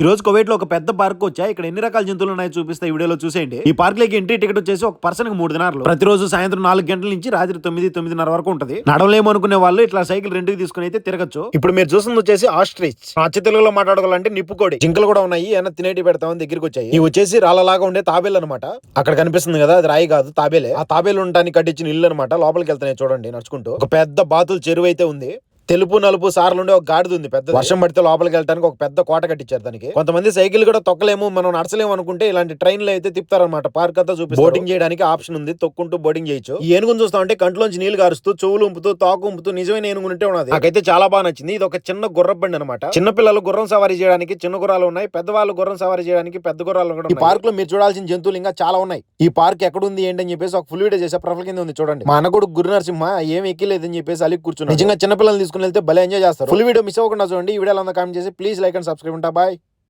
ఈ రోజు కువైట్ లో ఒక పెద్ద పార్క్ వచ్చా. ఇక్కడ ఎన్ని రకాల జంతువులు ఉన్నాయో చూపిస్తే ఈ వీడియోలో చూసేయండి. ఈ పార్క్ లోకి ఎంట్రీ టికెట్ వచ్చేసి ఒక పర్సన్ కి 3 దినార్లు. ప్రతిరోజు సాయంత్రం 4 గంటల నుంచి రాత్రి 9-9:30 వరకు ఉంటుంది. నడవలేము అనుకునే వాళ్ళు ఇట్లా సైకిల్ రెండుకి తీసుకుని అయితే తిరగచ్చు. ఇప్పుడు మీరు చూస్తుంది వచ్చేసి ఆస్ట్రిచ్. అచ్చ తెలుగులో మాట్లాడుకోవాలంటే నిప్పుకోడి. జింకలు కూడా ఉన్నాయి. ఏమైనా తినేటి పెడతామని దగ్గరికి వచ్చాయి. ఇవి వచ్చేసి రాళ్ళలాగా ఉండే తాబేలు అనమాట. అక్కడ కనిపిస్తుంది కదా, అది రాయి కాదు, తాబేలే. ఆ తాబేలు ఉండడానికి కట్టించిన ఇల్లు అనమాట. లోపలికి వెళ్తున్నాయి చూడండి నడుచుకుంటూ. ఒక పెద్ద బాతుల చెరువు అయితే ఉంది. తెలుపు నలుపు సార్లు ఉండే ఒక గాడిద ఉంది పెద్ద. వర్షం పడితే లోపలికి వెళ్ళడానికి ఒక పెద్ద కోట కట్టించారు దానికి. కొంతమంది సైకిల్ కూడా తొక్కలేము, మనం నడచలేము అనుకుంటే ఇలాంటి ట్రైన్లు అయితే తిప్పుతారనమాట. పార్క్ అంతా చూపిస్తారు. బోటింగ్ చేయడానికి ఆప్షన్ ఉంది, తొక్కుంటూ బోటింగ్ చేయొచ్చు. ఈ ఏనుగును చూస్తా ఉంటే కంట్లోంచి నీళ్లు కారుస్తూ, చెవులు ఉంపుతూ, తాకు ఉంపుతూ నిజమైన ఏనుగు ఉంటే ఉన్నది. నాకైతే చాలా బాగా నచ్చింది. ఇది ఒక చిన్న గుర్రబండి అనమాట. చిన్న పిల్లలు గుర్రం సవారీ చేయడానికి చిన్న గుర్రాలు ఉన్నాయి, పెద్దవాళ్ళు గుర్రం సవారీ చేయడానికి పెద్ద గుర్రాలు కూడా. ఈ పార్క్ లో మీరు చూడాల్సిన జంతువులు ఇంకా చాలా ఉన్నాయి. ఈ పార్క్ ఎక్కడుంది ఏంటని చెప్పేసి ఒక ఫుల్ వీడియో చేసే ప్రొఫైల్ కింద ఉంది చూడండి. మా అన్న కూడా గురు నరసింహ ఏం ఎక్కిలేదని చెప్పేసి అలిగి కూర్చున్నాడు. నిజంగా చిన్న పిల్లల్ని తీసుకుని వెళ్తే భలే ఎంజాయ్ చేస్తారు. ఫుల్ వీడియో మిస్ అవ్వకుండా చూడండి. ఈ వీడియోలో కామెంట్ చేసి ప్లీజ్ లైక్ అండ్ సబ్స్క్రైబ్. ఉంటా బాయ్.